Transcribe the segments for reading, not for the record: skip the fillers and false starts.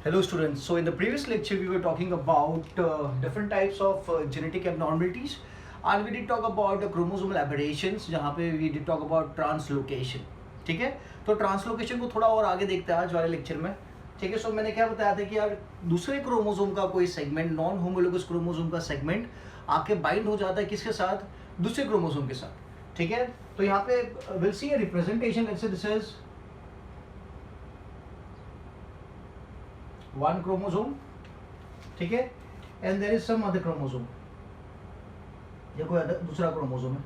Hello students, so in the previous lecture we were talking about different types of genetic abnormalities and we did talk about the chromosomal aberrations जहाँ पे we did talk about translocation. ठीक है, तो translocation को थोड़ा और आगे देखते हैं आज वाले लेक्चर में. ठीक है, सो मैंने क्या बताया था कि यार दूसरे क्रोमोसोम का कोई सेगमेंट, नॉन होमोलोगस क्रोमोसोम का सेगमेंट आके बाइंड हो जाता है किसके साथ, दूसरे क्रोमोसोम के साथ. ठीक है, तो यहाँ पे will see a representation. Let's say this is one chromosome, ठीक है, and there is some other chromosome, या कोई दूसरा क्रोमोसोम है.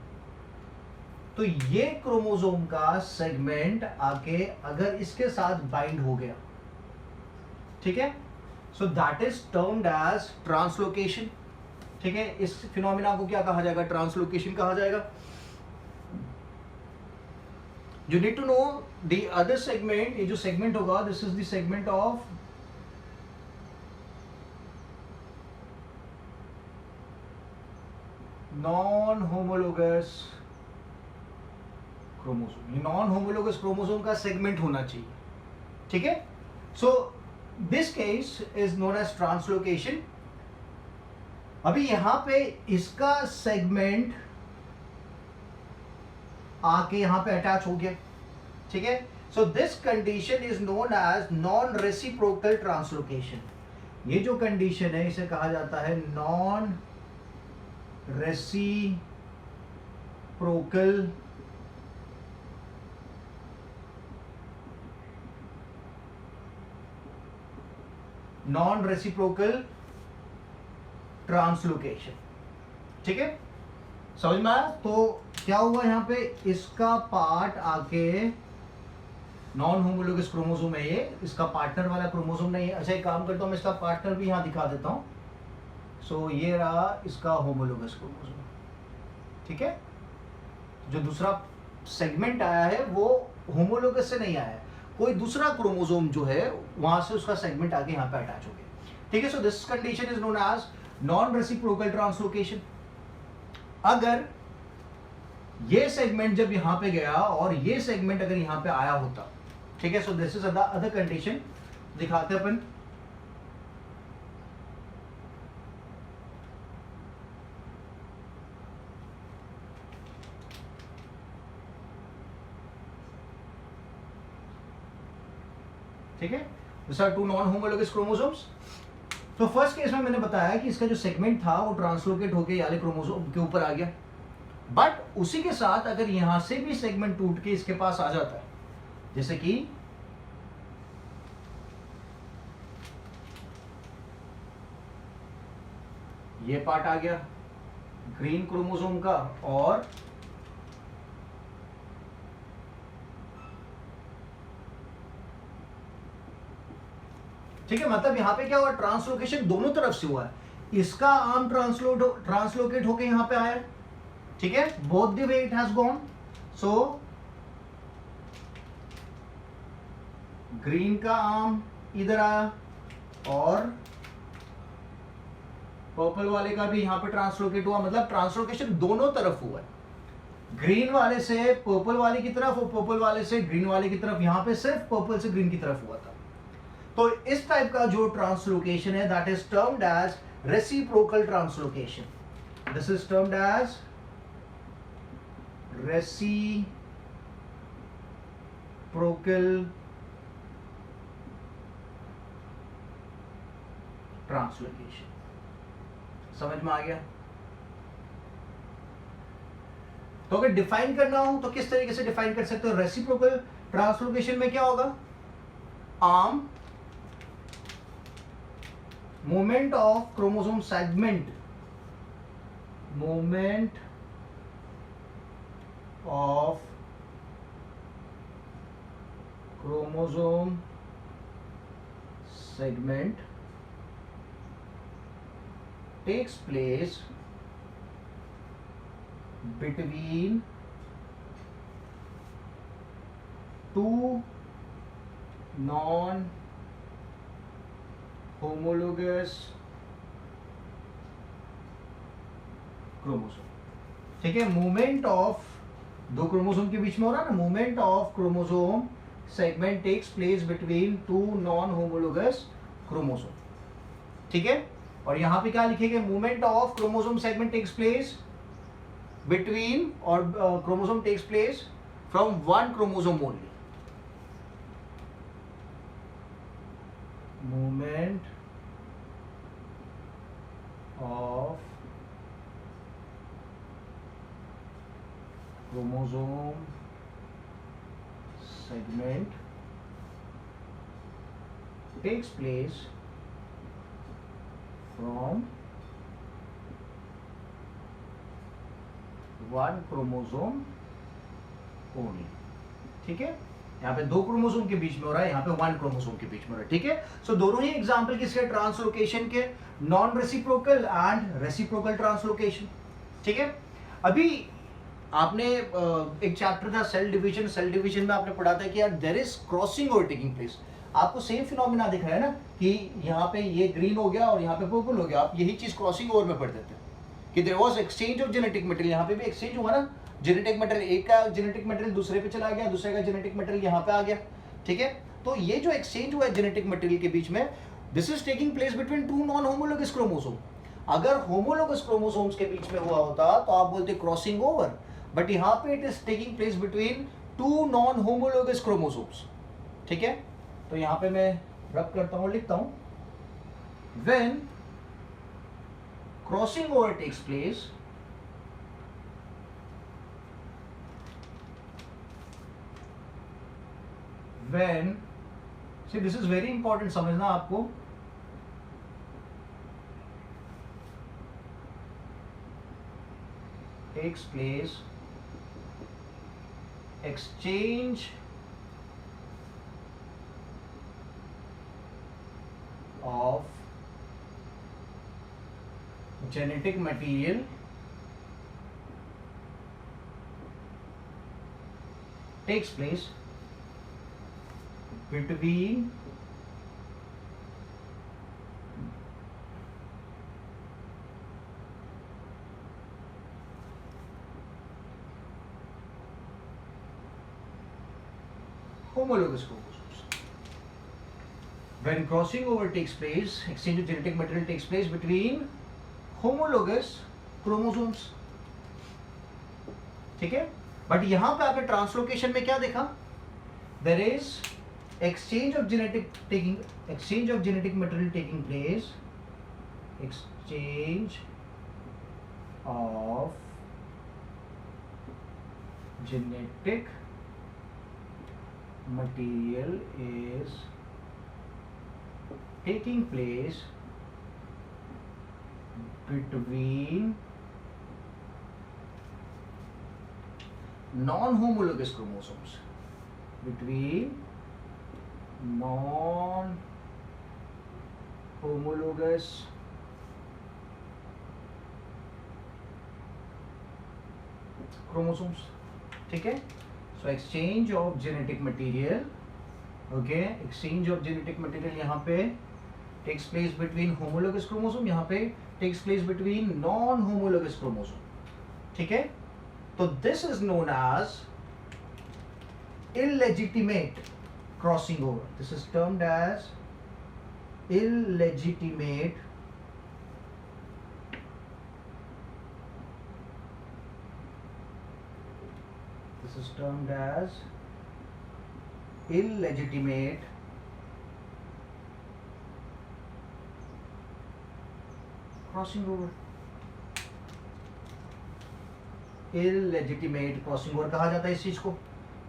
तो ये क्रोमोसोम का सेगमेंट आके अगर इसके साथ बाइंड हो गया, ठीक है, so that is termed as translocation. ठीक है, इस फिनोमिना को क्या कहा जाएगा, ट्रांसलोकेशन कहा जाएगा. You need to know the other segment. ये जो सेगमेंट होगा, this is the segment of non homologous chromosome. ये नॉन होमोलोगस क्रोमोसोम का सेगमेंट होना चाहिए. ठीक है, so this case is known as translocation. अभी यहां पे इसका सेगमेंट आके यहां पे अटैच हो गया. ठीक है, so this condition is known as non reciprocal translocation. ये जो कंडीशन है इसे कहा जाता है नॉन रेसिप्रोकल ट्रांसलोकेशन. ठीक है, समझ में आया. तो क्या हुआ यहां पे, इसका पार्ट आके नॉन होमोलोगस क्रोमोसोम है, ये इसका पार्टनर वाला क्रोमोसोम नहीं है. अच्छा, एक काम करता हूं, मैं इसका पार्टनर भी यहां दिखा देता हूं. सो ये रहा इसका होमोलोगस क्रोमोसोम. ठीक है, जो दूसरा सेगमेंट आया है वो होमोलोगस से नहीं आया है, कोई दूसरा क्रोमोसोम जो है वहां से उसका सेगमेंट आके यहाँ पे अटैच हो गया. ठीक है, so this condition is known as non reciprocal translocation. अगर ये सेगमेंट जब यहां पे गया और ये सेगमेंट अगर यहां पे आया होता, ठीक है, so this is other condition. दिखाते अपन. ठीक है, this are two non homologous chromosomes. तो फर्स्ट केस में मैंने बताया कि इसका जो सेगमेंट था वो ट्रांसलोकेट होके वाले क्रोमोसोम के ऊपर आ गया. बट उसी के साथ अगर यहां से भी सेगमेंट टूट के इसके पास आ जाता है, जैसे कि ये पार्ट आ गया ग्रीन क्रोमोसोम का, और ठीक है, मतलब यहां पे क्या हुआ, ट्रांसलोकेशन दोनों तरफ से हुआ है. इसका आर्म ट्रांसलोकेट होके यहां पे आया. ठीक है, both the way it has gone. So green का आर्म इधर आया और पर्पल वाले का भी यहां पे ट्रांसलोकेट हुआ. मतलब ट्रांसलोकेशन दोनों तरफ हुआ है, ग्रीन वाले से पर्पल वाले की तरफ और पर्पल वाले से ग्रीन वाले की तरफ. यहां पे सिर्फ पर्पल से ग्रीन की तरफ हुआ था. तो इस टाइप का जो ट्रांसलोकेशन है that is termed as reciprocal translocation. This is termed as reciprocal translocation. समझ में आ गया. तो अगर डिफाइन करना हो तो किस तरीके से डिफाइन कर सकते हो. रेसिप्रोकल ट्रांसलोकेशन में क्या होगा, arm movement of chromosome segment, movement of chromosome segment takes place between two non homologous chromosome. ठीक है, मूवमेंट ऑफ दो क्रोमोसोम के बीच में हो रहा है ना, movement of chromosome segment takes place between two non homologous chromosome, ठीक है। और यहां पे क्या लिखेंगे, movement of chromosome segment takes place between, और chromosome takes place from one chromosome only, movement of chromosome segment takes place from one chromosome only, ठीक है। यहाँ पे दो क्रोमोसोम के बीच में हो रहा है, यहाँ पे वन क्रोमोसोम के बीच में हो रहा है, ठीक है। सो दोनों ही एग्जांपल किसके, ट्रांसलोकेशन के, non reciprocal and reciprocal translocation, ठीक है। अभी आपने एक चैप्टर था सेल डिवीजन, सेल डिवीजन में आपने पढ़ा था कि यार there is crossing over taking place. आपको सेम फिनोमेना दिख रहा है ना कि यहाँ पे ये ग्रीन हो गया और यहाँ पे पर्पल हो गया, आप यही चीज क्रॉसिंग ओवर में पढ़ देते हैं कि there was exchange of genetic material. यहाँ पे भी एक्सचेंज हुआ ना, जेनेटिक मटेरियल, एक का जेनेटिक मटेरियल दूसरे पे चला गया, दूसरे का जेनेटिक मटेरियल यहाँ पे आ गया, ठीक है। तो ये जो एक्सचेंज हुआ है जेनेटिक मटेरियल के बीच में, this is taking place between two non homologous chromosome. अगर होमोलोगस क्रोमोसोम्स के बीच में हुआ होता तो आप बोलते क्रॉसिंग ओवर, बट यहाँ पे it is taking place between two non homologous chromosomes, ठीक है। तो यहाँ पे मैं रब करता हूँ, लिखता हूँ, when crossing over takes place when, see this is very important समझना आपको, takes place exchange of genetic material takes place between homologous chromosomes. When crossing over takes place, exchange of genetic material takes place between homologous chromosomes, ठीक है। But यहां पे आपने translocation में क्या देखा, there is exchange of genetic material taking place, exchange of genetic material is taking place between non-homologous chromosomes, between non-homologous chromosomes, ठीक है। So exchange of genetic material, okay, exchange of genetic material यहाँ पे takes place between homologous chromosome, यहाँ पे takes place between non-homologous chromosome, ठीक है। तो this is known as illegitimate crossing over. This is termed as illegitimate crossing over. Illegitimate crossing over कहा जाता है इस चीज को,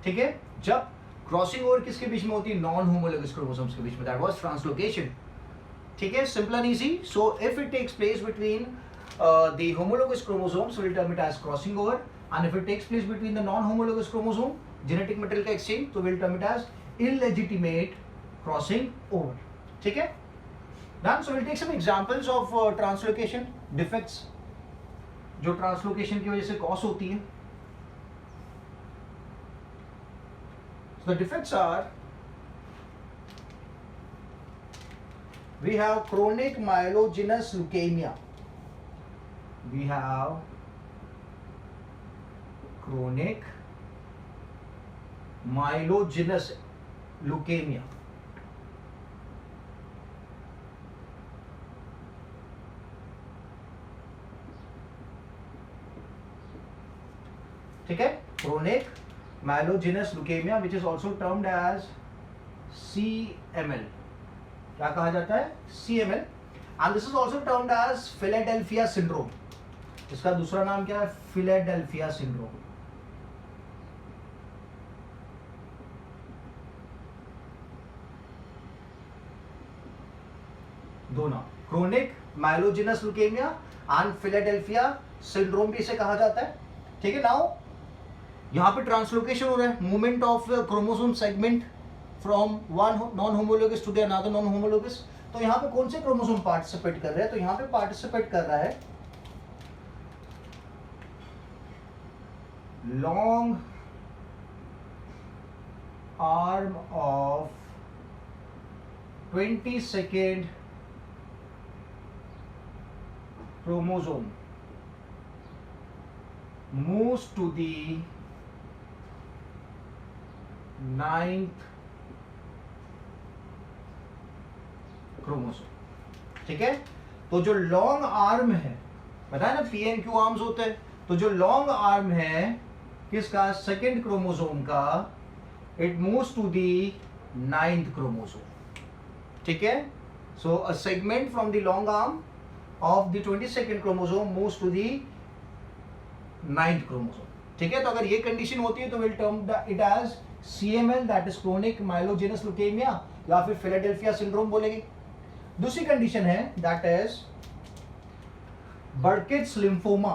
ठीक है। जब क्रॉसिंग ओवर किसके बीच में होती है, नॉन होमोलोगस क्रोमोसोम्स के बीच में, दैट वाज ट्रांसलोकेशन, ठीक है, simple and easy. So if it takes place between the homologous chromosomes will term it as crossing over, and if it takes place between the non homologous chromosome, genetic material का exchange, तो will term it as illegitimate crossing over, ठीक है। Done. So will take some examples of translocation defects जो translocation की वजह से cause होती है। So the defects are, we have chronic myelogenous leukemia. We have chronic myelogenous leukemia. ठीक है, chronic myelogenous leukemia which is also termed as CML, क्या कहा जाता है, CML, and this is also termed as Philadelphia syndrome. इसका दूसरा नाम क्या है, फिलाडेल्फिया सिंड्रोम। दो नाम, chronic myelogenous leukemia and Philadelphia syndrome भी इसे कहा जाता है। ठीक है, नाउ यहां पे ट्रांसलोकेशन हो रहा है, movement of chromosome segment from one non homologous to the another non homologous. तो यहाँ पे कौन से क्रोमोसोम पार्टिसिपेट कर रहे हैं, तो यहाँ पे पार्टिसिपेट कर रहा है long arm of 22nd chromosome moves to the 9th chromosome. ठीक है, तो जो लॉन्ग आर्म है, बताया ना PNQ आर्म्स होते हैं, तो जो लॉन्ग आर्म है किसका, सेकेंड क्रोमोसोम का, it moves to the 9th chromosome. ठीक है, so a segment from the long arm of the 22nd chromosome moves to the 9th chromosome। ठीक है, तो अगर ये कंडीशन होती है तो will term it as CML, that is chronic myelogenous leukemia, या फिर फिलाडेल्फिया सिंड्रोम बोलेंगे। दूसरी कंडीशन है that is Burkitt's lymphoma.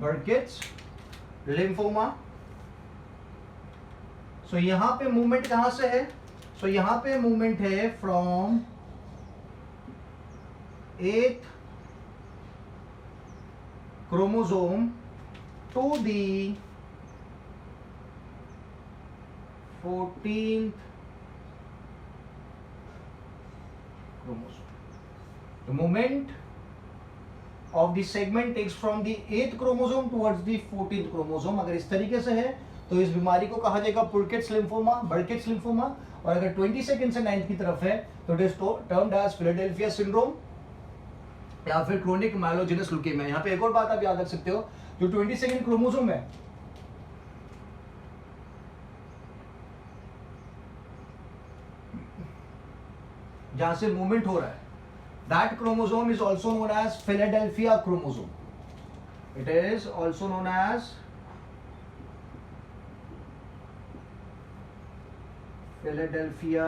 Burkitt's lymphoma. So यहां पे मूवमेंट कहां से है, सो यहां पे मूवमेंट है from 8th chromosome to the 14th chromosome. The movement of the segment takes from the 8th chromosome towards the 14th chromosome. अगर इस तरीके से है तो इस बीमारी को कहा जाएगा पुर्किट्स लिम्फोमा, बर्किट्स लिम्फोमा। और अगर 22nd से 9th की तरफ है तो it is termed as Philadelphia syndrome या फिर क्रोनिक माइलोजेनस ल्यूकेमिया। यहाँ पे एक और बात आप याद रख सकते हो, जो 22nd क्रोमोसोम है, जहां से मूवमेंट हो रहा है, that chromosome is also known as Philadelphia chromosome. It is also known as Philadelphia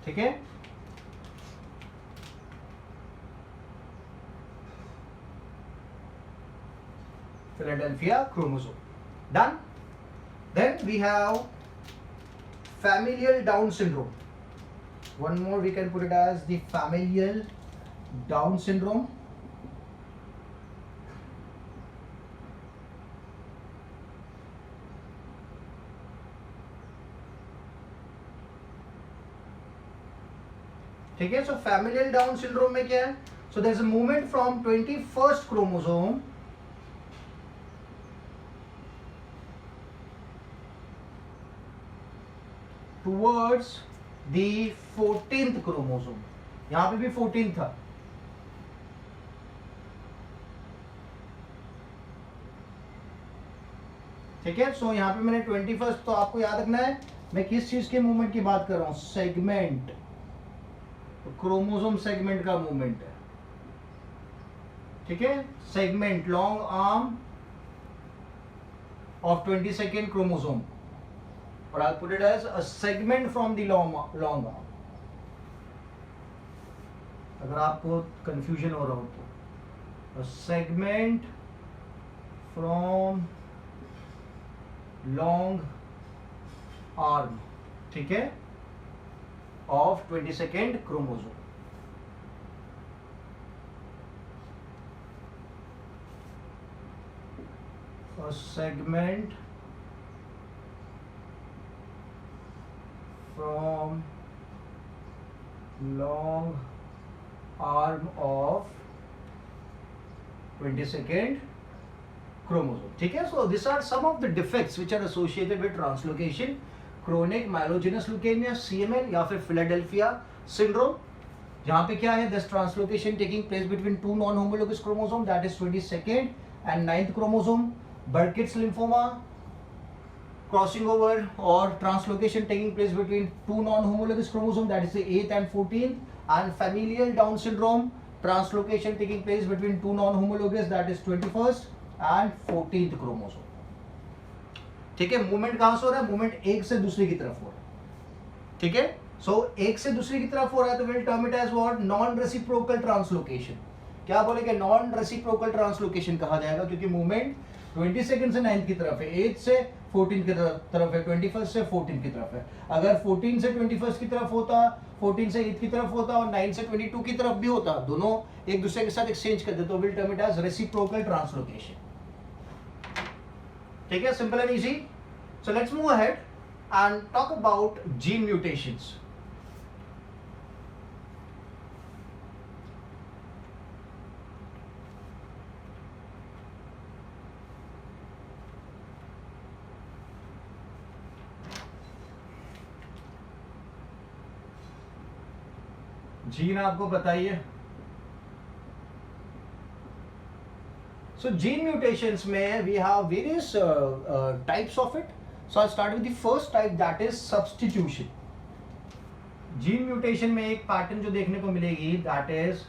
ठीक है, Philadelphia chromosome. Done. Then we have familial Down syndrome. One more we can put it as the familial Down syndrome. ठीक है, सो familial Down syndrome में क्या है, so there is a movement from 21st chromosome towards the 14th chromosome। यहां पे भी 14 था, ठीक है। सो यहां पे मैंने 21st, तो आपको याद रखना है मैं किस चीज के मूवमेंट की बात कर रहा हूं, सेगमेंट, तो क्रोमोसोम सेगमेंट का मूवमेंट है, ठीक है। Segment long arm of 22nd chromosome, और I'll put it as a segment from the long arm। अगर आपको कंफ्यूजन हो रहा हो तो, a segment from long arm, ठीक है, of 22nd chromosome। A segment from long arm of 22nd chromosome. ठीक है, so these are some of the defects which are associated with translocation, chronic myelogenous leukemia, CML या फिर Philadelphia syndrome. जहाँ पे क्या है, this translocation taking place between two non-homologous chromosome, that is 22nd and 9th chromosome. Burkitt's lymphoma, crossing over or translocation taking place between two non-homologous chromosome, that is the 8th and 14th. And familial Down syndrome, translocation taking place between two non-homologous, that is 21st and 14th chromosome. ठीक है, movement कहां से हो रहा है, movement एक से दूसरे की तरफ हो रहा है. ठीक है, सो एक से दूसरे की तरफ हो रहा है तो will term it as what, non reciprocal translocation. क्या बोलेंगे, नॉन रेसिप्रोकल ट्रांसलोकेशन कहा जाएगा, क्योंकि मूवमेंट 22nd से 9th की तरफ है, 8th से 14th की तरफ है, 21st से 14th की तरफ है. अगर 14 से 21st की तरफ होता, 14 से 8th की तरफ होता और 9 से 22 की तरफ भी होता, दोनों एक दूसरे के साथ एक्सचेंज करते, तो will term it as reciprocal translocation. ठीक है, simple and easy. So let's move ahead and talk about gene mutations. Gene आपको बताइए. So gene mutations में we have various types of it. So I'll start with the first type, that is substitution. Gene mutation में एक pattern जो देखने को मिलेगी, that is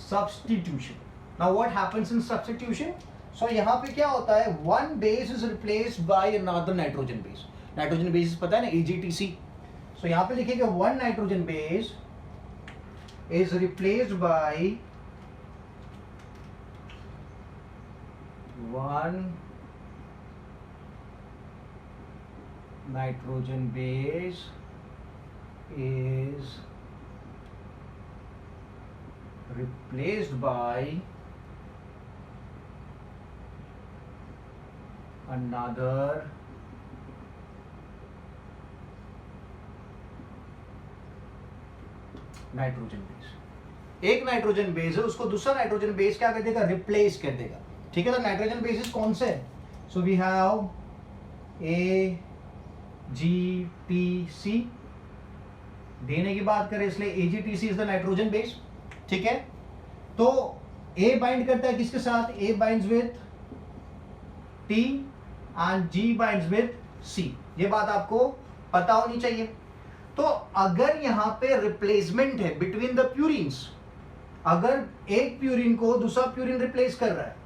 substitution. Now what happens in substitution? So यहाँ पे क्या होता है, one base is replaced by another nitrogen base. Nitrogen base पता है ना, AGTC. So यहाँ पे लिखेंगे one nitrogen base is replaced by one nitrogen base is replaced by another nitrogen base. एक नाइट्रोजन बेस है, उसको दूसरा नाइट्रोजन बेस क्या कर देगा, रिप्लेस कर देगा. ठीक है, तो नाइट्रोजन बेसिस कौन से है, सो वी हैव AGTC. देने की बात करें इसलिए AGTC is the nitrogen base. ठीक है, तो A बाइंड करता है किसके साथ, A binds with T and G binds with C. ये बात आपको पता होनी चाहिए. तो अगर यहां पे रिप्लेसमेंट है बिटवीन द प्यूरिन्स, अगर एक प्यूरिन को दूसरा प्यूरिन रिप्लेस कर रहा है,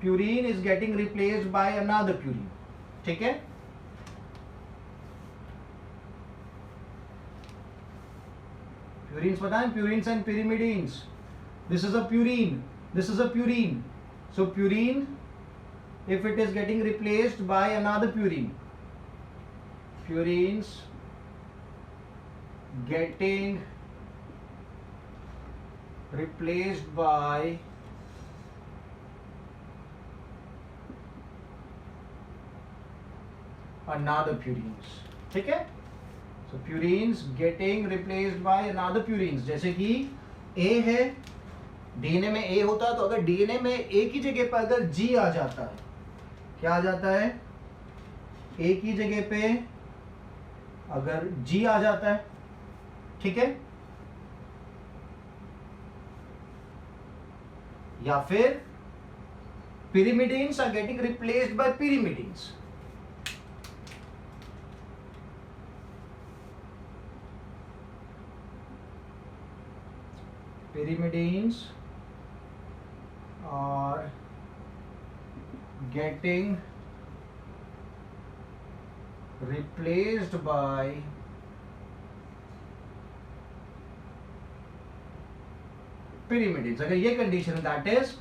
purine is getting replaced by another purine. ठीक है, प्यूरिन्स पता है, purines and pyrimidines. This is a purine, this is a purine. So purine, if it is getting replaced by another purine, purines getting replaced by another purines. ठीक है, so purines getting replaced by another purines. जैसे कि A है, DNA में A होता है, तो अगर डीएनए में A की जगह पर अगर G आ जाता है, क्या आ जाता है, A की जगह पे अगर G आ जाता है, ठीक है, या फिर pyrimidines are getting replaced by pyrimidines. Pyrimidines are getting replaced by pyrimidines. अगर ये कंडीशन है, that is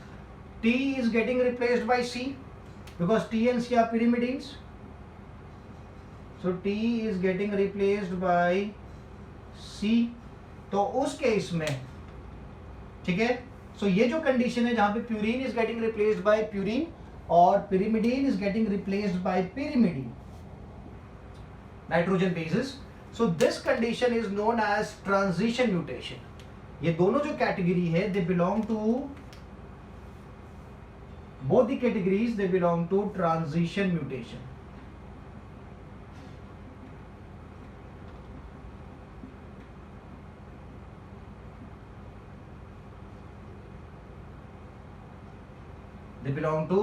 T is getting replaced by C because T and C are pyrimidines. So T is getting replaced by C. तो उस case में, ठीक है, सो ये जो कंडीशन है जहां पे purine is getting replaced by purine और pyrimidine is getting replaced by pyrimidine, nitrogen bases. So this condition is known as transition mutation. ये दोनों जो कैटेगरी है they belong to, both the categories they belong to transition mutation. They belong to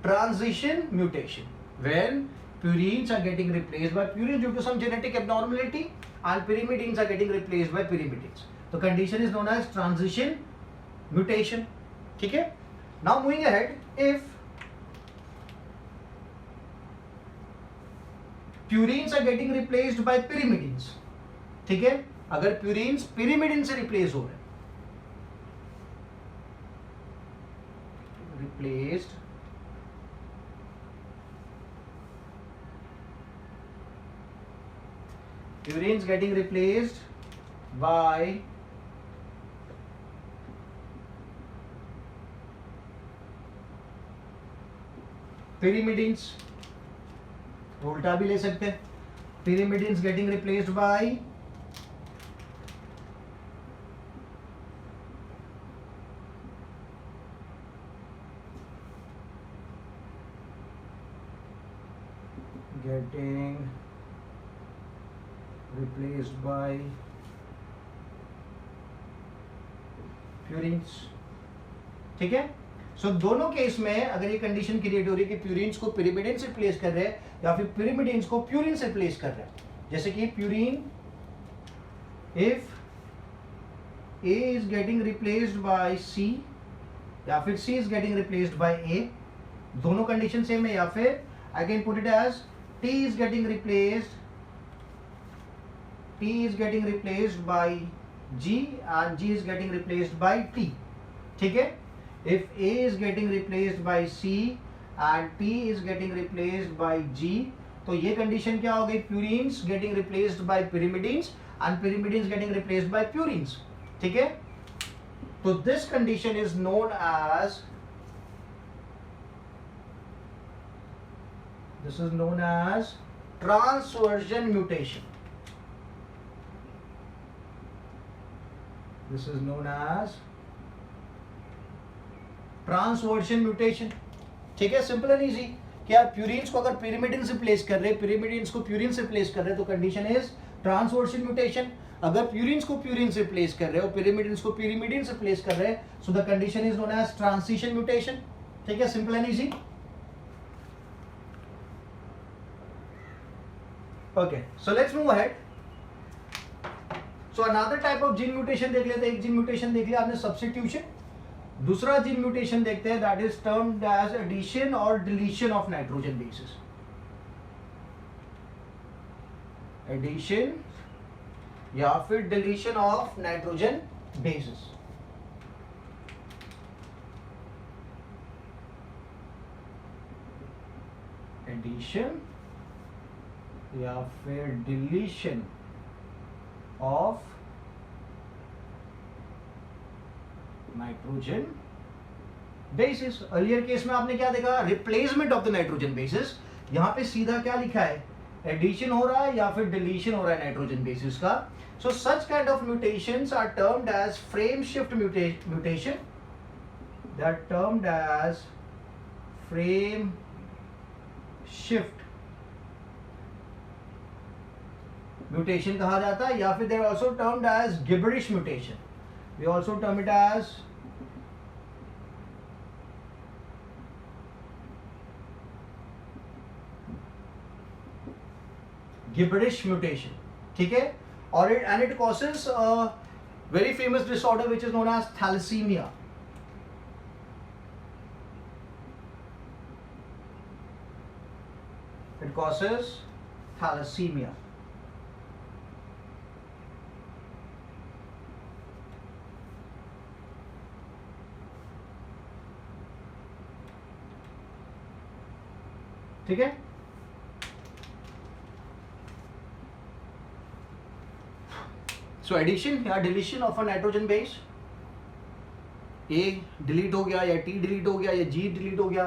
transition mutation when purines are getting replaced by purines due to some genetic abnormality and pyrimidines are getting replaced by pyrimidines. The condition is known as transition mutation. ठीक है? Now moving ahead, if purines are getting replaced by pyrimidines, ठीक है, अगर purines pyrimidine से replace हो रहे हैं, replaced purines getting replaced by pyrimidines, उल्टा भी ले सकते हैं, pyrimidines getting replaced by purines. ठीक है? सो दोनों केस में अगर ये कंडीशन क्रिएट हो रही है कि प्यूरिन्स को pyrimidine से रिप्लेस कर रहे हैं या फिर pyrimidines को प्यूरिन से रिप्लेस कर रहे हैं, जैसे कि purine if A is getting replaced by C या फिर C is getting replaced by A, दोनों कंडीशन सेम है, या फिर I can put it as T is getting replaced by G and G is getting replaced by T. ठीक है? If A is getting replaced by C and T is getting replaced by G, तो ये condition क्या हो गई? Purines getting replaced by pyrimidines and pyrimidines getting replaced by purines. ठीक है? तो this condition is known as transversion mutation. This is known as transversion mutation. ठीक है? Simple and easy. क्या प्यूरिन्स को अगर pyrimidine से प्लेस कर रहे हैं, pyrimidines को प्यूरिन से प्लेस कर रहे हैं, तो कंडीशन इज ट्रांसवर्शन म्यूटेशन. अगर प्यूरिन्स को प्यूरिन से प्लेस कर रहे हो, pyrimidines को pyrimidine से प्लेस कर रहे हैं, so the condition is known as transition mutation. ठीक है? Simple and easy. Okay, so let's move ahead. So another type of gene mutation देख लेते हैं. एक जीन म्यूटेशन देख लिया आपने, सब्स्टिट्यूशन. दूसरा जीन म्यूटेशन देखते हैं, that is termed as addition और deletion of nitrogen bases. Addition या फिर deletion of nitrogen bases. Addition या फिर deletion of nitrogen bases. Earlier case में आपने क्या देखा? Replacement of the nitrogen bases. यहां पे सीधा क्या लिखा है? एडिशन हो रहा है या फिर डिलीशन हो रहा है नाइट्रोजन बेसिस का. So such kind of mutations are termed as frame shift mutation. They are termed as frame shift mutation कहा जाता है, या फिर they are also termed as gibberish mutation. We also term it as gibberish mutation. ठीक है? और it causes a very famous disorder which is known as thalassemia. It causes thalassemia. ठीक है? सो एडिशन या deletion of a nitrogen base. A delete हो गया या T delete हो गया या जी डिलीट हो गया.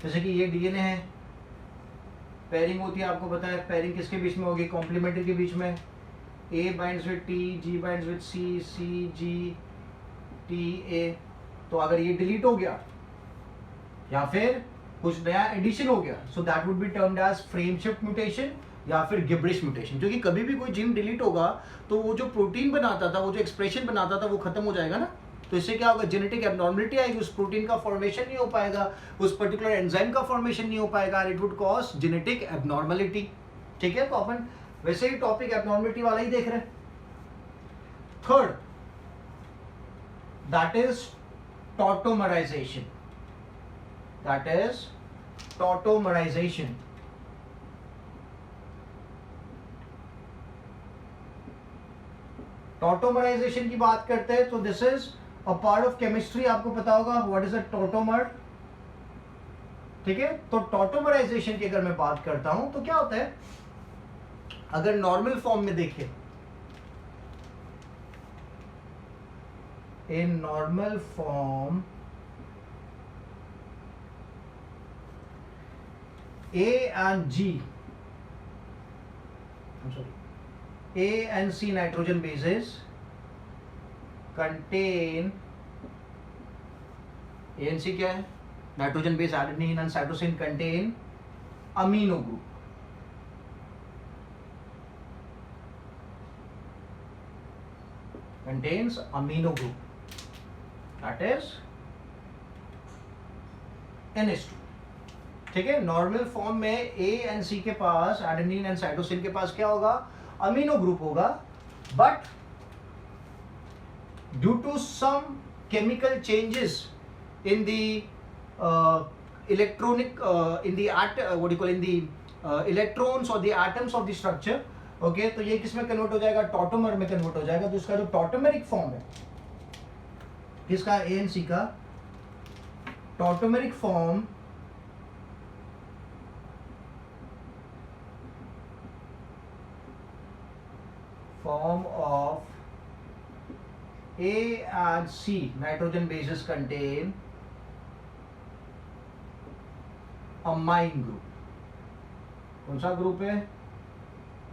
जैसे कि ये डीएनए है, पेयरिंग होती है, आपको पता है पेयरिंग किसके बीच में होगी? कॉम्प्लीमेंट्री के बीच में. A binds with T, G binds with C, C, G, T, A। तो अगर ये डिलीट हो गया या फिर कुछ नया एडिशन हो गया, so that would be termed as frame shift mutation या फिर गिब्रिश म्यूटेशन। क्योंकि कभी भी कोई जीन डिलीट होगा तो वो जो प्रोटीन बनाता था, वो जो एक्सप्रेशन बनाता था, वो खत्म हो जाएगा ना। तो इससे क्या होगा, जेनेटिक एबनॉर्मलिटी आएगी, उस प्रोटीन का फॉर्मेशन नहीं हो पाएगा, उस पर्टिकुलर एंजाइम का फॉर्मेशन नहीं हो पाएगा, and it would cause genetic abnormality. ठीक है, तो अपन वैसे ही टॉपिक एबनॉर्मलिटी वाला ही देख रहे हैं। Third, that is tautomerization. That is tautomerization. Tautomerization की बात करते हैं तो this is a part of chemistry. आपको पता होगा व्हाट इज अ टॉटोमर। ठीक है, तो टॉटोमराइजेशन की अगर मैं बात करता हूं तो क्या होता है, अगर नॉर्मल फॉर्म में देखें, in normal form A and G, I'm sorry, A and C nitrogen bases contain, A and C क्या है, nitrogen base adenine and cytosine contain amino group। contains amino group, that is NH2। ठीक है, normal form में A and C के पास, adenine and cytosine के पास क्या होगा, अमीनो ग्रुप होगा। But due to some chemical changes in the electronic in the what you call in the electrons और the atoms of the structure, okay, तो ये किस में कन्वर्ट हो जाएगा, टॉटोमर में कन्वर्ट हो जाएगा। तो इसका जो टॉटोमेरिक फॉर्म है, किसका, A एंड C का tautomeric form of A and C nitrogen bases contain amine group। कौन सा ग्रुप है,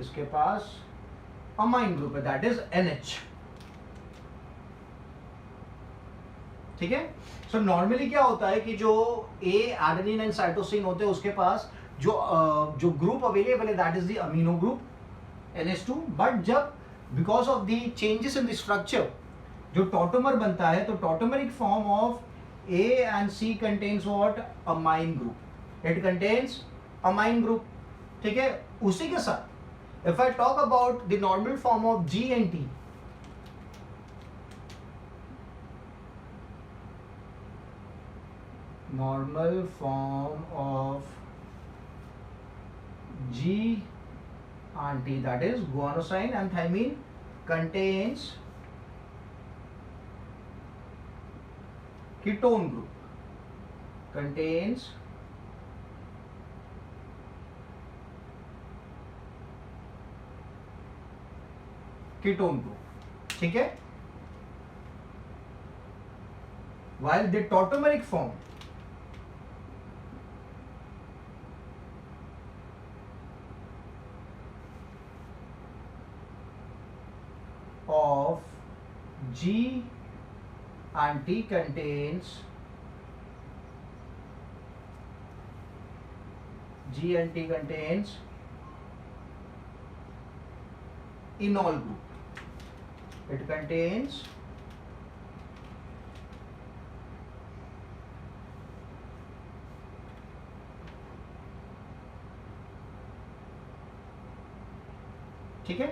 इसके पास अमाइन ग्रुप है, दैट इज NH। ठीक है, सो नॉर्मली क्या होता है कि जो A एडेनिन एंड साइटोसिन होते हैं उसके पास जो ग्रुप अवेलेबल है that is the amino group NH2। But जब because of the changes in the structure जो टॉटोमर बनता है, तो tautomeric form of A and C contains what, amine group, it contains amine group. ठीक है, उसी के साथ if I talk about the normal form of G and T, normal form of G and T, that is guanosine and thymine, contains ketone group, contains ketone group। ठीक है, while the tautomeric form of G and T contains enol group, it contains ठीक है,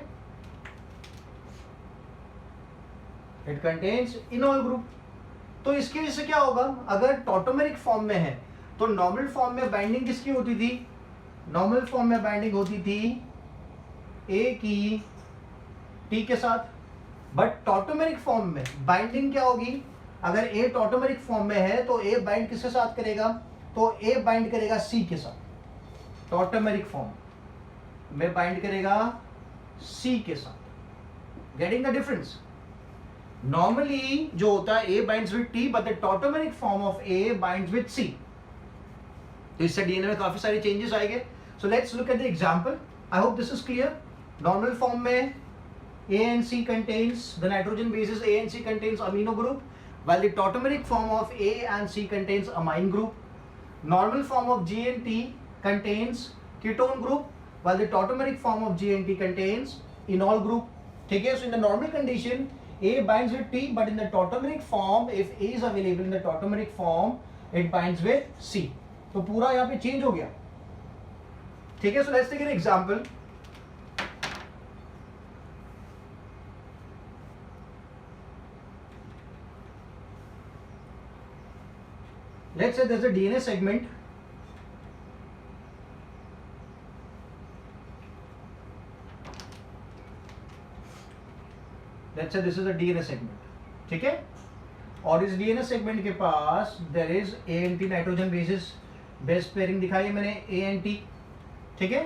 it contains इनॉल group. तो इसकी वजह से क्या होगा, अगर टॉटोमेरिक फॉर्म में है तो नॉर्मल फॉर्म में बाइंडिंग किसकी होती थी, नॉर्मल फॉर्म में बाइंडिंग होती थी ए की टी के साथ। बट टॉटोमेरिक फॉर्म में बाइंडिंग क्या होगी, अगर ए टॉटोमेरिक फॉर्म में है तो ए बाइंड किसके साथ करेगा, तो ए बाइंड करेगा सी के साथ। टॉटोमेरिक फॉर्म में बाइंड करेगा सी के साथ। गेटिंग द डिफरेंस, नॉर्मली जो होता है A binds with T, but the tautomeric form of A binds with C. तो इससे डीएनए में काफी सारे चेंजेस आएंगे। So let's look at the example, I hope this is clear. Normal form में A and C contains, the nitrogen bases A and C contains amino group, while the tautomeric form of A and C contains amine group. Normal form of G and T contains ketone group, while the tautomeric form of G and T contains enol group. ठीक है, so in the normal condition A binds with T, but in the tautomeric form, if A is available in the tautomeric form, it binds with C. तो पूरा यहाँ पे change हो गया. ठीक है, so let's take an example. Let's say there's a DNA segment. Let's say this is a DNA segment. ठीक है, और इस DNA segment के पास there is A and T nitrogen bases base pairing दिखाई है मैंने A and T. ठीक है,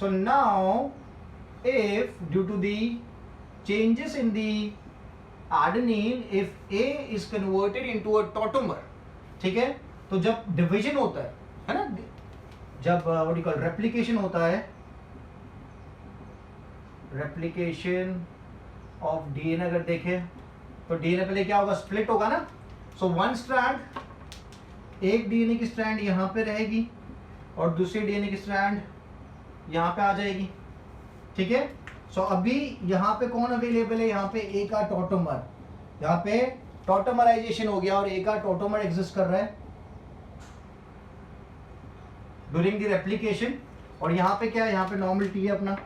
so now if due to the changes in the adenine, if A is converted into a tautomer, ठीक है, तो जब डिवीजन होता है ना, जब व्हाट यू कॉल रेप्लिकेशन होता है, रेप्लिकेशन ऑफ डीएनए अगर देखें तो डीएनए पहले क्या होगा, स्प्लिट होगा ना. सो वन स्ट्रैंड, एक डीएनए की स्ट्रैंड यहाँ पे रहेगी और दूसरी डीएनए की स्ट्रैंड यहाँ पे आ जाएगी. ठीक है, सो अभी यहाँ पे कौन अवेलेबल है, यहाँ पे ए का टॉटोमर, यहाँ पे टॉटोमराइजेशन हो गया और ए का टॉटोमर एग्जिस्ट कर रहा है ड्यूरिंग द रेप्लिकेशन. और यहाँ पे क्या है, यहाँ पे नॉर्मल टी है अपना.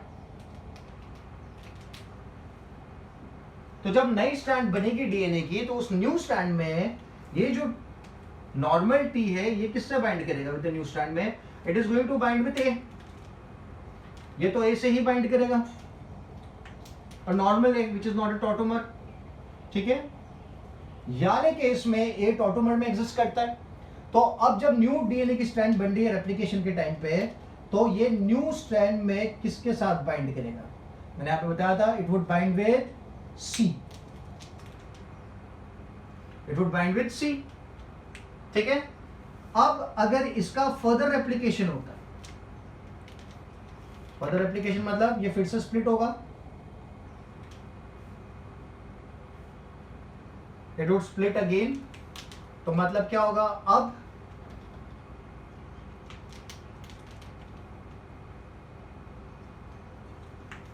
तो जब नई स्ट्रैंड बनेगी डीएनए की, तो उस न्यू स्ट्रैंड में ये जो नॉर्मल टी है ये किससे बाइंड करेगा विद द न्यू स्ट्रैंड में, it is going to bind with A. ये तो ए से ही बाइंड करेगा और normal A which is not a tautomer. ठीक है, यानी केस में ए टॉटोमर में एग्जिस्ट करता है. तो अब जब न्यू डीएनए की स्ट्रैंड बन रही है रेप्लिकेशन के टाइम पे, तो ये न्यू स्ट्रैंड में किसके साथ बाइंड करेगा, मैंने यहाँ पे बताया था it would bind with C. It would bind with C. ठीक है, अब अगर इसका फर्दर रेप्लिकेशन होता है, फर्दर रेप्लिकेशन मतलब ये फिर से स्प्लिट होगा, it would split again. तो मतलब क्या होगा, अब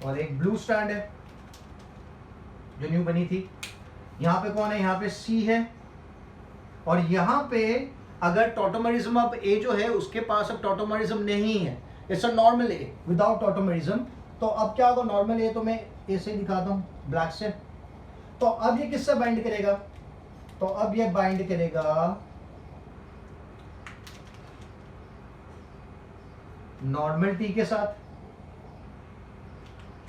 और एक ब्लू स्ट्रैंड है जो न्यू बनी थी. यहाँ पे कौन है, यहाँ पे C है और यहाँ पे अगर टॉटोमरिज्म, अब A जो है उसके पास अब टॉटोमरिज्म नहीं है, it's a normal A without tautomerism. तो अब क्या होगा, नॉर्मल A तो मैं A से दिखाता हूँ ब्लैक से. तो अब ये किससे बाइंड करेगा, तो अब ये बाइंड करेगा नॉर्मल T के साथ,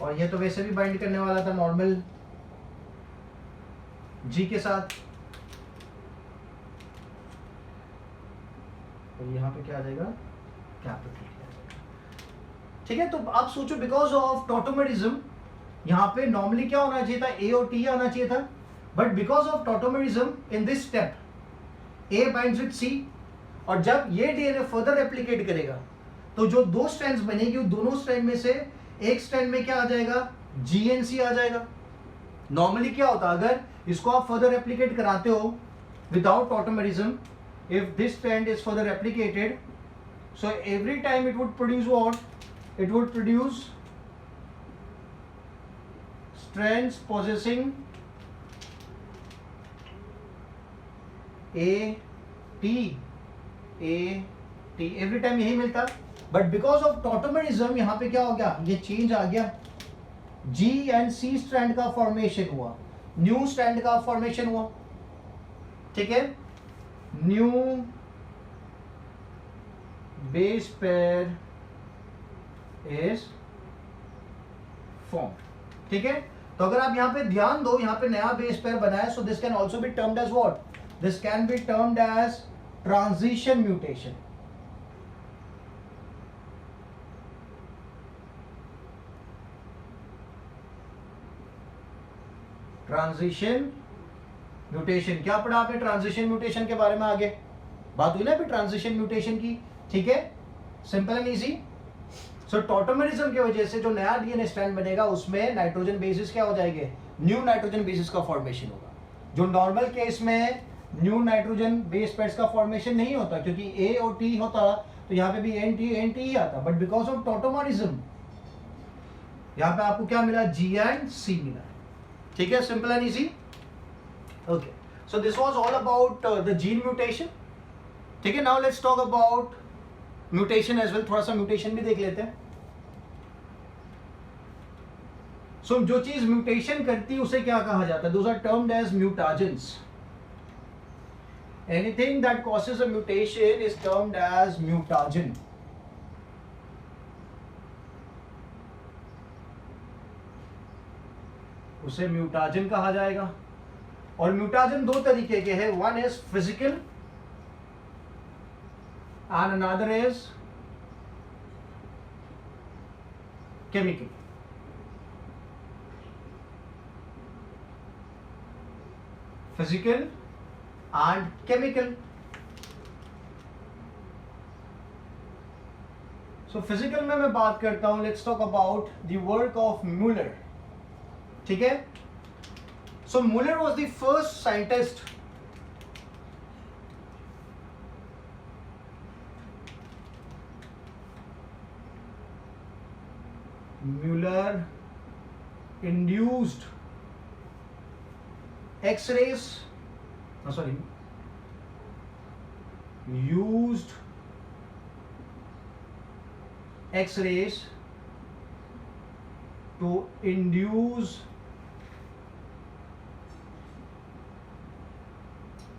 और ये तो वैसे भी बाइंड करने वाला था नॉर्मल G के साथ. और यहाँ पे क्या आ जाएगा, कैपिटल. ठीक है, तो आप सोचो बिकॉज ऑफ टॉटोमरिज्म यहाँ पे नॉर्मली क्या होना चाहिए था, A और T आना चाहिए था, but because of tautomerism in this step A binds with C. और जब ये डीएनए फर्दर रेप्लिकेट करेगा तो जो दो स्ट्रैंड्स बनेगी, दोनों स्ट्रैंड में से एक स्ट्रैंड में क्या आ जाएगा, G and C आ जाएगा. नॉर्मली क्या होता है, अगर इसको आप फर्दर रेप्लिकेट कराते हो without tautomerism, if this strand is further replicated, so every time it would produce what, it would produce strands possessing A T every time यही मिलता. बट बिकॉज ऑफ टॉटोमरिज्म यहाँ पे क्या हो गया, ये चेंज आ गया, G एंड C स्ट्रैंड का फॉर्मेशन हुआ, न्यू स्ट्रैंड का फॉर्मेशन हुआ. ठीक है, new base pair is form. ठीक है, तो अगर आप यहाँ पे ध्यान दो, यहाँ पे नया बेस पेयर बना है, so this can also be termed as what, this can be termed as transition mutation. Transition mutation, क्या पढ़ा आपने ट्रांजिशन म्यूटेशन के बारे में, आगे बात हुई ना अभी ट्रांजिशन म्यूटेशन की. ठीक है, simple and easy. So tautomerism की वजह से जो नया डीएनए स्ट्रैंड बनेगा उसमें नाइट्रोजन बेसिस क्या हो जाएंगे, न्यू नाइट्रोजन बेसिस का फॉर्मेशन होगा। जो नॉर्मल केस में न्यू नाइट्रोजन बेस पेयर्स का फॉर्मेशन नहीं होता, क्योंकि ए और टी होता तो यहाँ पे भी एन टी ही आता, बट बिकॉज ऑफ टॉटोमेरिज्म यहाँ पे आपको क्या मिला, जी एंड सी मिला। ठीक है, simple and easy. Okay, so this was all about the gene mutation. ठीक है, now let's talk about mutation as well, थोड़ा सा म्यूटेशन भी देख लेते हैं। सो जो चीज म्यूटेशन करती है उसे क्या कहा जाता है, those are termed as mutagens. Anything that causes a mutation is termed as mutagen. उसे म्यूटाजेन कहा जाएगा। और म्यूटाजेन दो तरीके के हैं, one is physical and another is chemical. Physical and chemical. So physical में मैं बात करता हूं, let's talk about the work of Muller. ठीक है, so Muller was the first scientist Muller induced X-rays, used X-rays to induce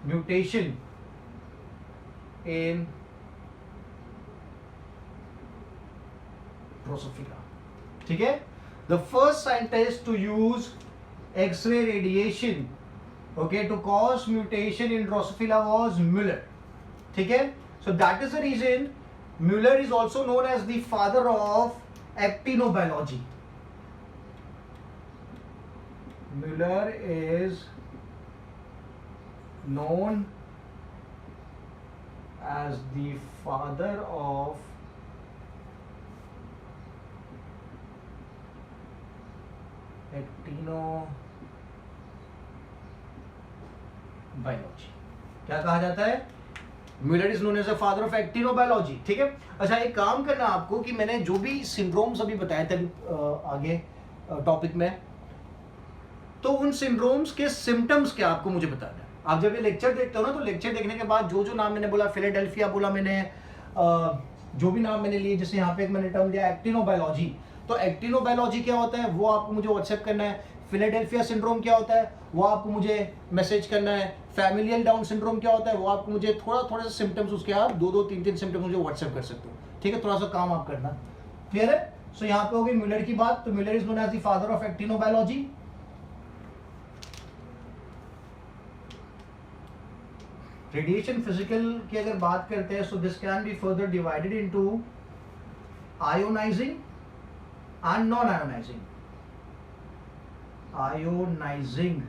mutation in Drosophila. ठीक है, the first scientist to use x ray radiation okay to cause mutation in Drosophila was Muller. ठीक है, so that is the reason Muller is also known as the father of actinobiology. Muller is known as the father of actinobiology. क्या कहा जाता है, Muller is known as the father of actinobiology. ठीक है, अच्छा एक काम करना आपको कि मैंने जो भी सिंड्रोम्स अभी बताए थे आगे टॉपिक में, तो उन सिंड्रोम्स के सिम्टम्स क्या आपको मुझे बताना है। आप जब ये लेक्चर देखते हो ना, तो लेक्चर देखने के बाद जो जो नाम मैंने बोला, फिलाडेल्फिया बोला मैंने, जो भी नाम मैंने लिए, जैसे यहाँ पे एक मैंने टर्म दिया एक्टिनोबायोलॉजी, तो एक्टिनोबायोलॉजी क्या होता है वो आपको मुझे व्हाट्सएप करना है। फिलाडेल्फिया सिंड्रोम क्या होता है वो आपको मुझे मैसेज करना है। फैमिलियल डाउन सिंड्रोम क्या होता है वो आपको मुझे थोड़ा सा सिम्टम्स उसके, आप दो तीन सिम्टम्स मुझे व्हाट्सएप कर सकते हो। ठीक है, थोड़ा सा काम आप करना, क्लियर है। सो यहाँ पे हो गई म्यूलर की बात, तो Muller is known as the father of actinobiology. Radiation physical की अगर बात करते हैं, so this can be further divided into ionizing and non-ionizing. Ionizing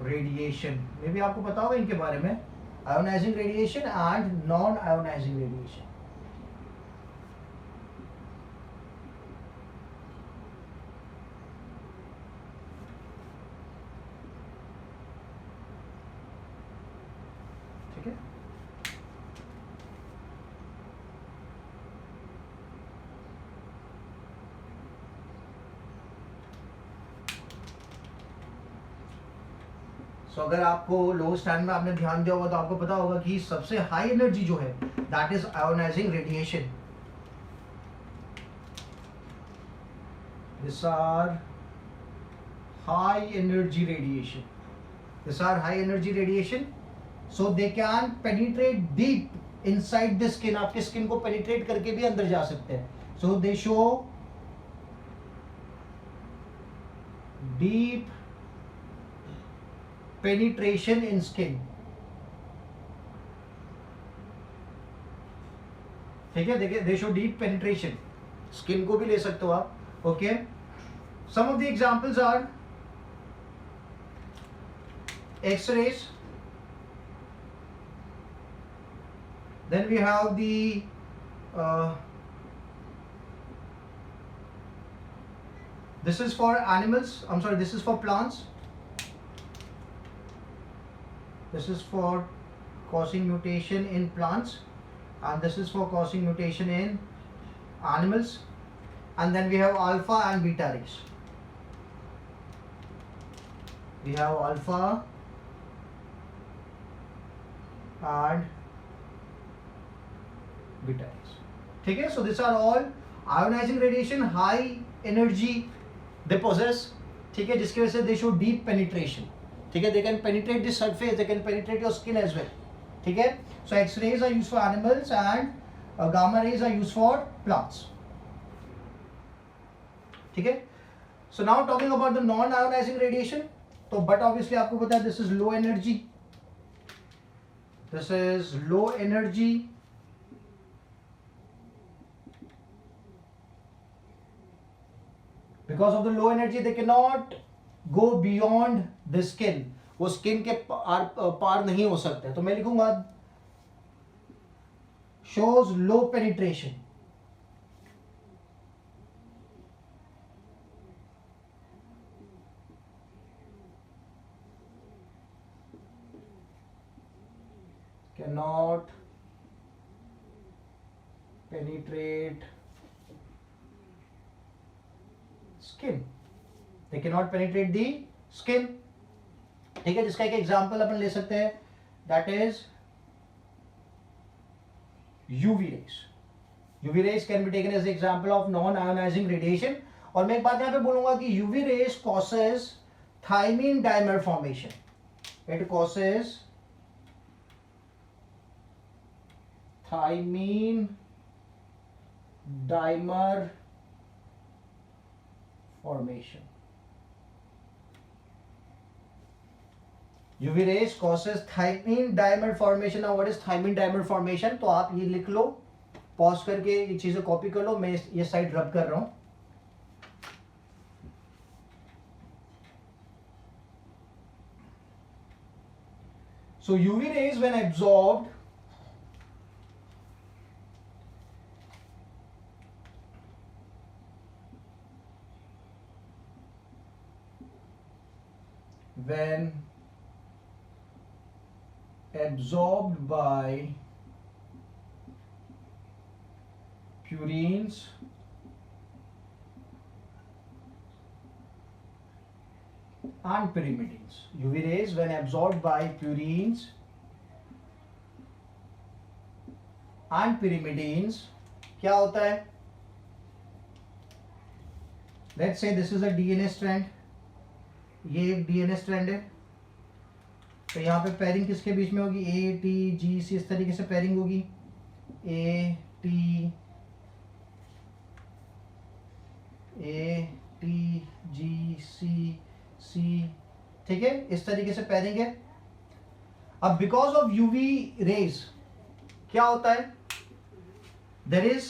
radiation में भी आपको पता होगा इनके बारे में, ionizing radiation and non-ionizing radiation. ठीक है, सो अगर आपको लो स्टैंड में आपने ध्यान दिया होगा तो आपको पता होगा कि सबसे हाई एनर्जी जो है that is ionizing radiation. This are high energy radiation, this are high energy radiation, so they can penetrate deep inside the skin, आपके स्किन को पेनिट्रेट करके भी अंदर जा सकते हैं। So they show deep penetration in skin। ठीक है, देखिए they show deep penetration, skin को भी ले सकते हो आप। Okay, some of the examples are x rays, then we have the This is for animals, I'm sorry, this is for plants. This is for causing mutation in plants, and this is for causing mutation in animals. And then we have alpha and beta rays. We have alpha and beta rays. ठीक है, so these are all ionizing radiation, high energy they possess. ठीक है, जिसकी वजह से they show deep penetration. ठीक है, they can penetrate the surface, they can penetrate your skin as well. ठीक है, so X-rays are used for animals and gamma rays are used for plants. ठीक है, so now talking about the non-ionizing radiation. तो but obviously आपको पता है this is low energy. This is low energy. Because of the low energy, they cannot go beyond the skin. वो skin के पार नहीं हो सकते. तो मैं लिखूंगा shows low penetration. Cannot penetrate skin. They cannot penetrate the skin. ठीक है, जिसका एक एग्जाम्पल अपन ले सकते हैं, that is UV rays. UV rays can be taken as example of non ionising radiation. और मैं एक बात यहां पे बोलूंगा कि UV rays causes thymine dimer formation. It causes thymine dimer formation. UV rays causes thymine dimer formation. Now what is thymine dimer formation? तो आप ये लिख लो, पॉज करके ये चीजें कॉपी कर लो. मैं ये साइड रब कर रहा हूं. So UV rays when absorbed by purines and pyrimidines. UV rays when absorbed by purines and pyrimidines, क्या होता है? Let's say this is a DNA strand. ये एक DNA स्ट्रैंड है. तो यहाँ पे पेयरिंग किसके बीच में होगी? ए टी जी सी, इस तरीके से पेयरिंग होगी. ए टी जी सी. ठीक है, इस तरीके से पेयरिंग है. अब बिकॉज ऑफ यूवी रेज क्या होता है? There is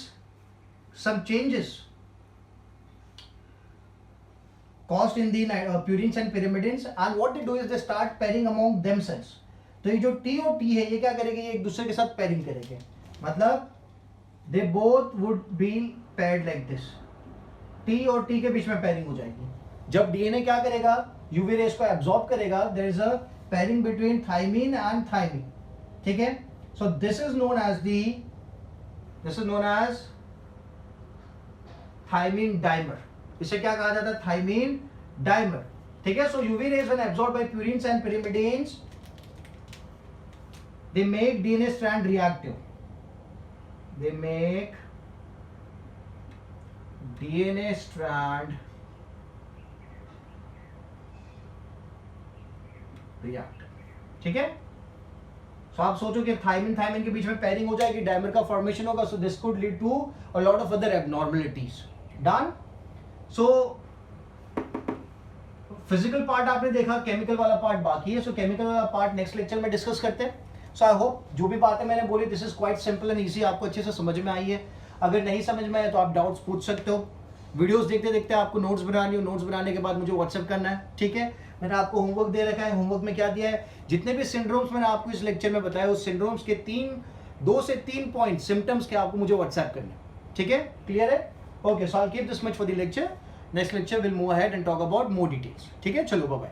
some changes caused in the purines and pyrimidines, and what they do is they start pairing among themselves. तो ये जो T और T है, ये क्या करेंगे? ये एक दूसरे के साथ पेयरिंग करेंगे. मतलब they both would be paired like this. T और T के बीच में पेयरिंग हो जाएगी. जब DNA क्या करेगा? UV रेज को एब्जॉर्ब करेगा. there is a pairing between thymine and thymine. ठीक है, so this is known as thymine dimer. इसे क्या कहा जाता है? Thymine dimer. ठीक है, so UV rays when absorbed by purines and pyrimidines, they make DNA strand reactive. They make DNA strand reactive. ठीक है, सो आप सोचो कि थायमीन के बीच में पेयरिंग हो जाएगी, डाइमर का फॉर्मेशन होगा. So this could lead to a lot of other abnormalities. Done. So physical part आपने देखा, केमिकल वाला पार्ट बाकी है. सो केमिकल वाला पार्ट नेक्स्ट लेक्चर में डिस्कस करते हैं. सो आई होप जो भी बातें मैंने बोली, this is quite simple and easy, आपको अच्छे से समझ में आई है. अगर नहीं समझ में आए तो आप डाउट्स पूछ सकते हो. वीडियोस देखते देखते आपको नोट्स बनानी हो, नोट्स बनाने के बाद मुझे व्हाट्सएप करना है. ठीक है, मैंने आपको होमवर्क दे रखा है. होमवर्क में क्या दिया है? जितने भी सिंड्रोम्स मैंने आपको इस लेक्चर में बताया, उस सिंड्रोम्स के 3 2 से 3 पॉइंट सिम्टम्स के आपको मुझे व्हाट्सएप करने, ठीक है, क्लियर है? Okay, so I will keep this much for the lecture. Next lecture will move ahead and talk about more details. ठीक है, चलो बाय बाय.